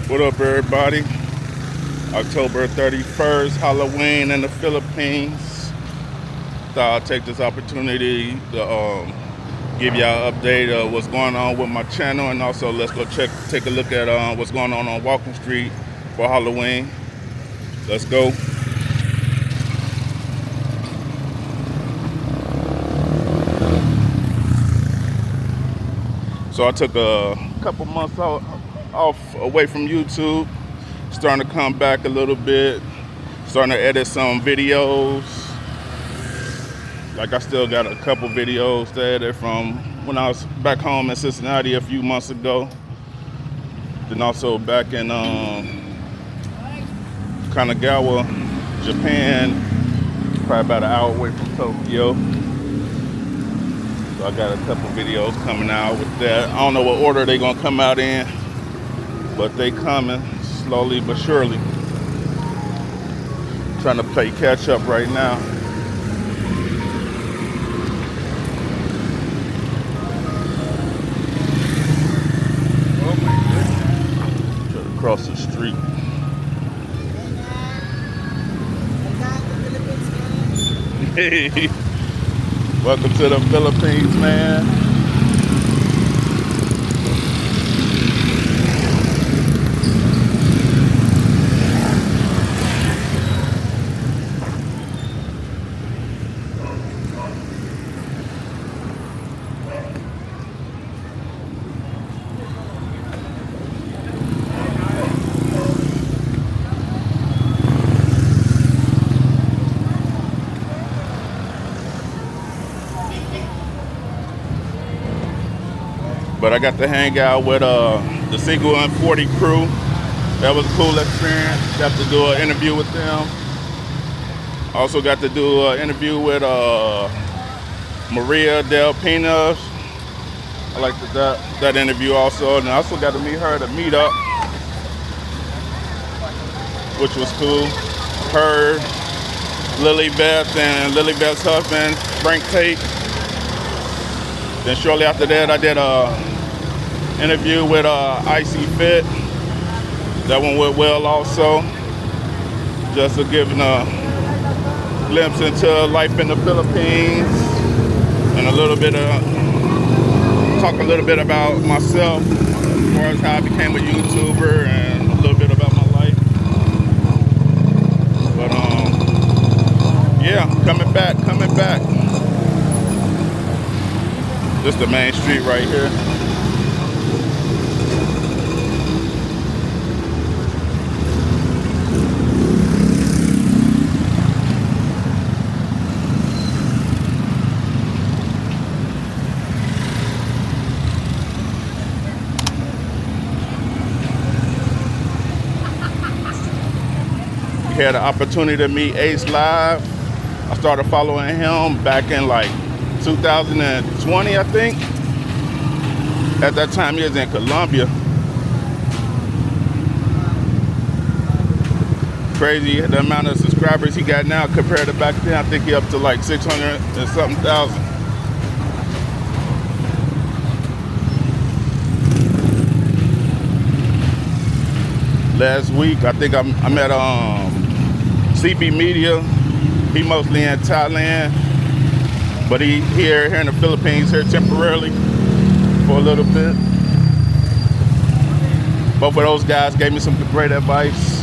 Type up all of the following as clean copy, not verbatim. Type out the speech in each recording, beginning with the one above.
What up, everybody? October 31st, Halloween in the Philippines. Thought I'd take this opportunity to give y'all an update of what's going on with my channel, and also let's go take a look at what's going on Walking Street for Halloween. Let's go. So I took a couple months off away from YouTube, starting to come back a little bit, starting to edit some videos. Like I still got a couple videos to edit from when I was back home in Cincinnati a few months ago. Then also back in Kanagawa, Japan, probably about an hour away from Tokyo. So I got a couple videos coming out with that. I don't know what order they're gonna come out in, but they coming slowly but surely. Trying to play catch up right now. Oh my goodness. Try to cross the street. Hey. Welcome to the Philippines, man. But I got to hang out with the Single and 40 crew. That was a cool experience. Got to do an interview with them. Also got to do an interview with Maria Del Pinas. I liked that interview also. And I also got to meet her at a meetup, which was cool. Her, Lily Beth, and Lily Beth's husband, Frank Tate. Then shortly after that, I did a interview with Icy Fit. That one went well also. Just to give a glimpse into life in the Philippines and talk a little bit about myself as far as how I became a YouTuber and a little bit about my life. But yeah, coming back. This is the main street right here. We had an opportunity to meet Ace live. I started following him back in like 2020, I think. At that time, he was in Colombia. Crazy the amount of subscribers he got now compared to back then. I think he up to like 600 and something thousand. Last week, I think I met CB Media. He mostly in Thailand. But he here in the Philippines, here temporarily for a little bit. Both of those guys gave me some great advice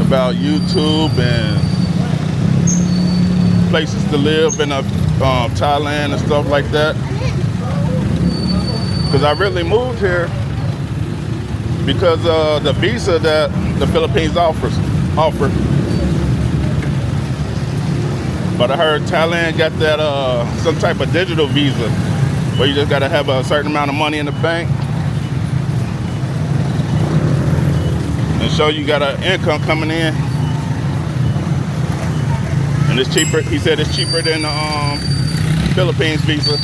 about YouTube and places to live in Thailand and stuff like that. Because I really moved here because of the visa that the Philippines offer. But I heard Thailand got that some type of digital visa where you just got to have a certain amount of money in the bank and show you got an income coming in. And it's cheaper. He said it's cheaper than the Philippines visa.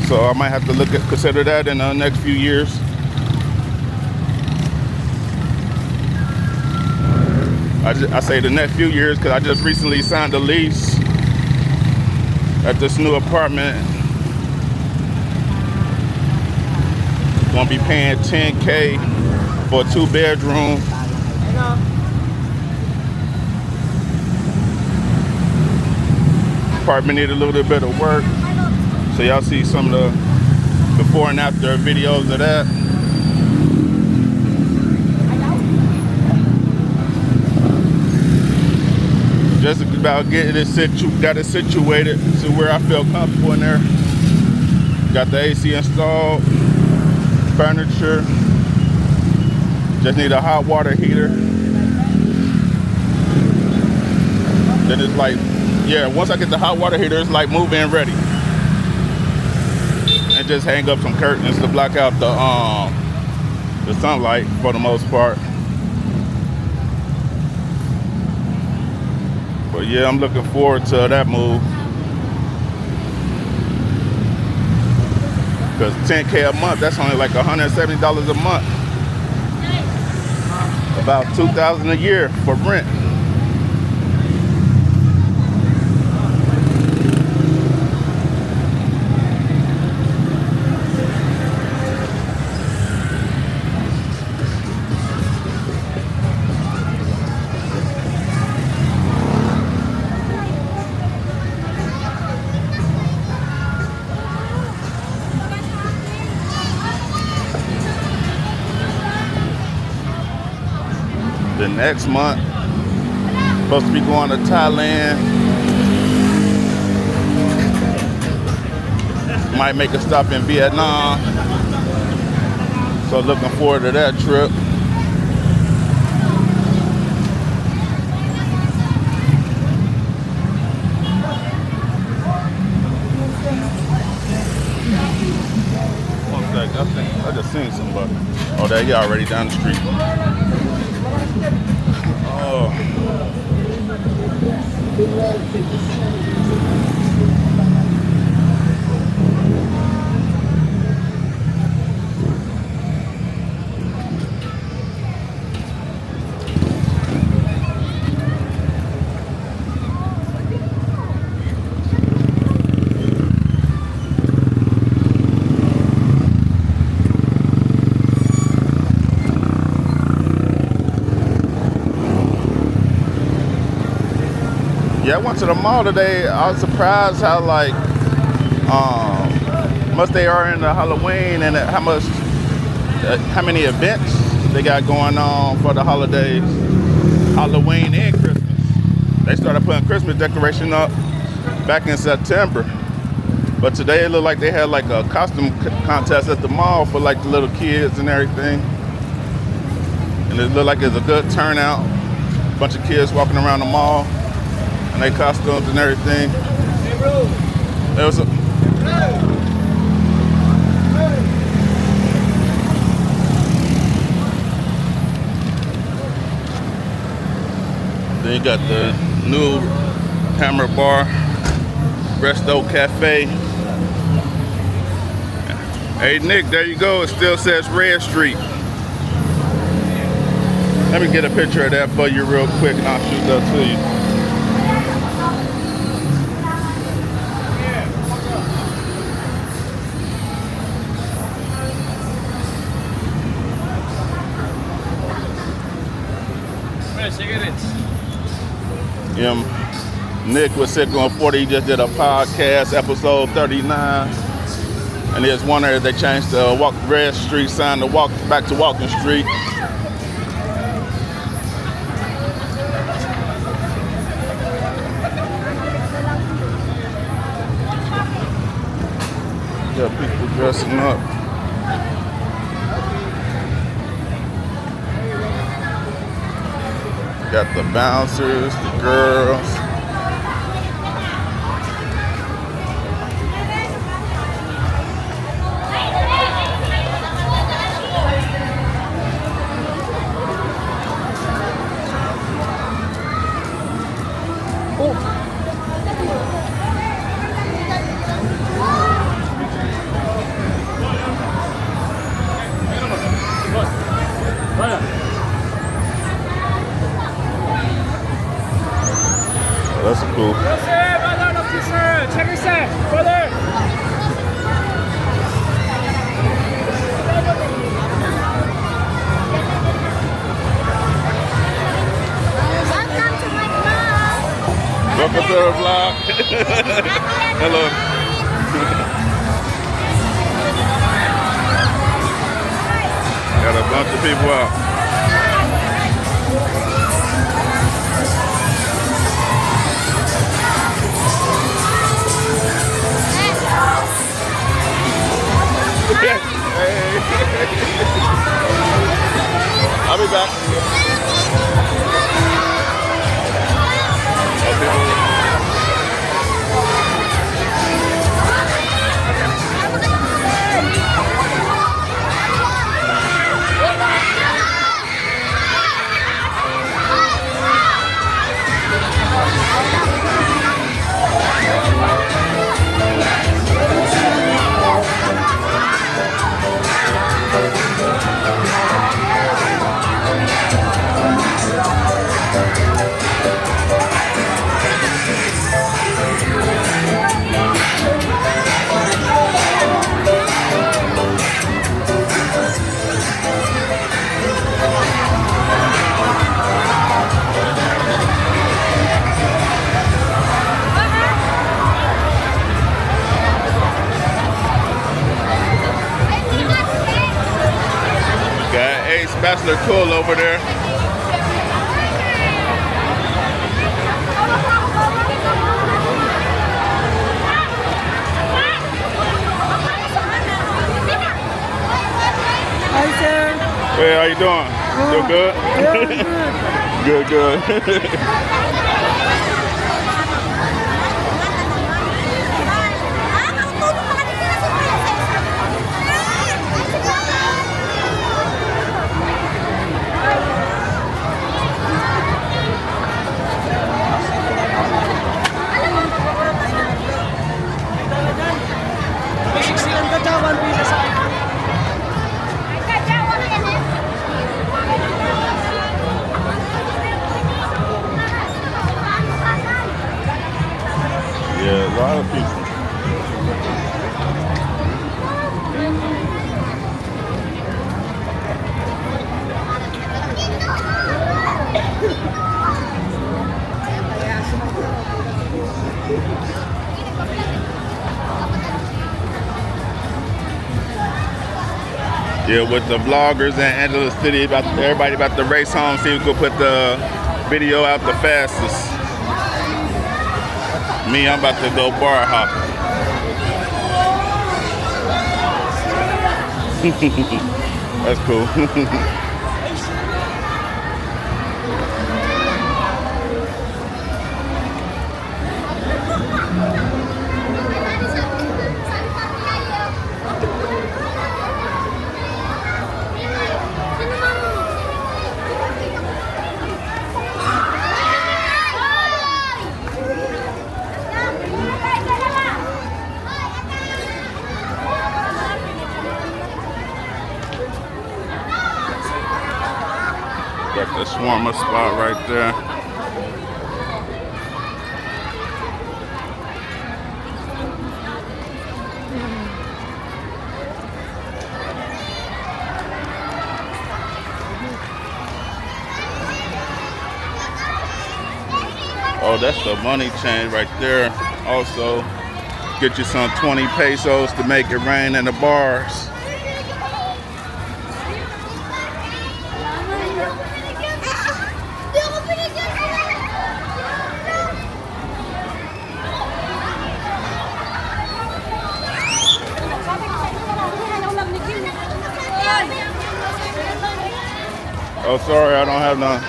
So I might have to consider that in the next few years. I say the next few years because I just recently signed a lease at this new apartment Gonna be paying $10K for a 2-bedroom. Apartment need a little bit of work. So y'all see some of the before and after videos of that. Just about getting it situated to where I feel comfortable in there. Got the AC installed, furniture. Just need a hot water heater. Then it's like, yeah, once I get the hot water heater, it's like move-in ready. And just hang up some curtains to block out the sunlight for the most part. But yeah, I'm looking forward to that move. Because $10K a month, that's only like $170 a month. About $2,000 a year for rent. The next month, supposed to be going to Thailand. Might make a stop in Vietnam. So looking forward to that trip. One second, I just seen somebody. Oh, they already down the street. Oh. Yeah, I went to the mall today. I was surprised how much they are into Halloween and how many events they got going on for the holidays, Halloween and Christmas. They started putting Christmas decoration up back in September, but today it looked like they had like a costume contest at the mall for like the little kids and everything, and it looked like it's a good turnout. A bunch of kids walking around the mall. And they costumes and everything. Hey, bro. There was Then you got the new Hammer Bar, Resto Cafe. Hey Nick, there you go. It still says Red Street. Let me get a picture of that for you real quick and I'll shoot that to you. Nick was sick on 40. He just did a podcast, episode 39. And there's one area they changed the Red Street sign to back to Walking Street. Got people dressing up. Got the bouncers, the girls. That's cool. Check this out, brother. a vlog. Hello. Got a bunch of people out. Hey. I'll be back. Bachelor Cool over there. Hi, sir. Hey, how you doing? Feel good? Yeah, good. Good. Yeah, a lot of people. Yeah, with the vloggers in Angeles City, everybody about to race home, see who could put the video out the fastest. Me, I'm about to go bar hopping. That's cool. Got the shawarma spot right there. Oh, that's the money change right there. Also, get you some 20 pesos to make it rain in the bars. Oh, sorry, I don't have none.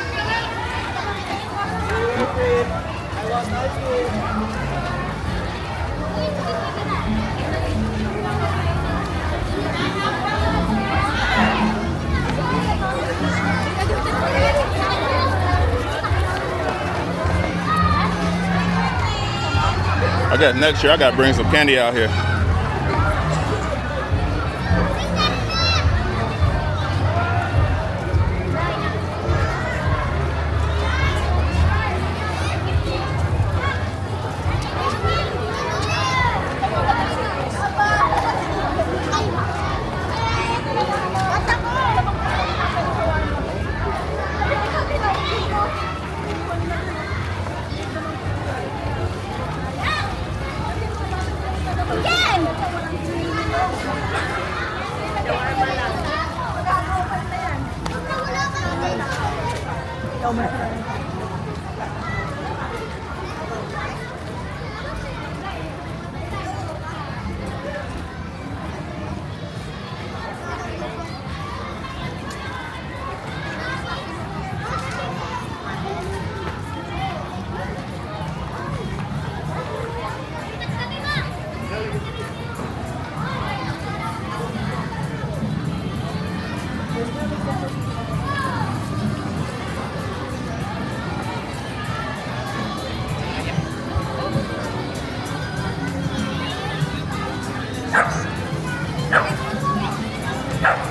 I got next year, I got to bring some candy out here.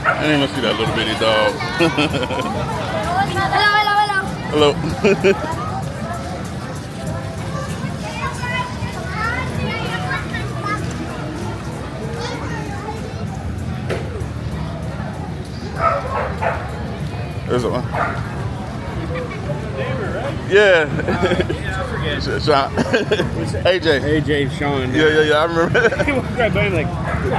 I didn't even see that little bitty dog. Hello. Hello. There's one. Yeah. Sean. AJ. AJ Sean. Yeah, I remember. He walked right by him like,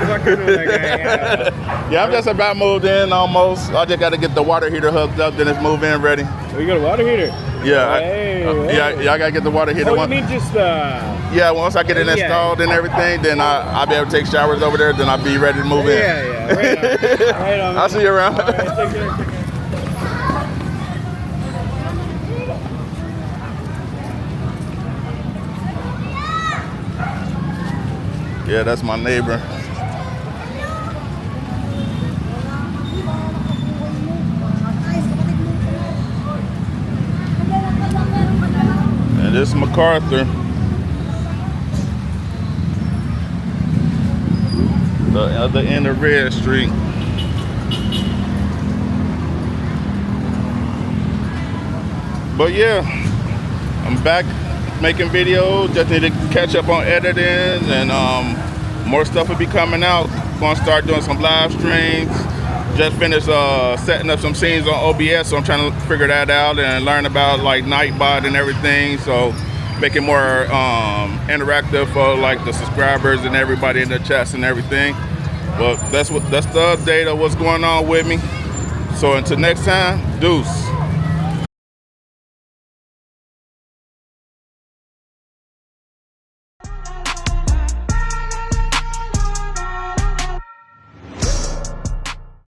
what kind of that guy? Yeah, I'm just about moved in almost. I just got to get the water heater hooked up, then it's move in ready. Oh, you got a water heater? Yeah, Hey, yeah, I got to get the water heater. Oh, you mean just Yeah, once I get it Yeah. installed and everything, then I'll be able to take showers over there, then I'll be ready to move in. Yeah, right on. Right on. I'll see you around. All right, take care. Yeah, that's my neighbor. And this is MacArthur. The other end of Red Street. But yeah, I'm back making videos. Just need to catch up on editing, and more stuff will be coming out. Gonna start doing some live streams. Just finished setting up some scenes on OBS, so I'm trying to figure that out and learn about like Nightbot and everything. So make it more interactive for like the subscribers and everybody in the chats and everything. But that's the update of what's going on with me. So until next time, deuce.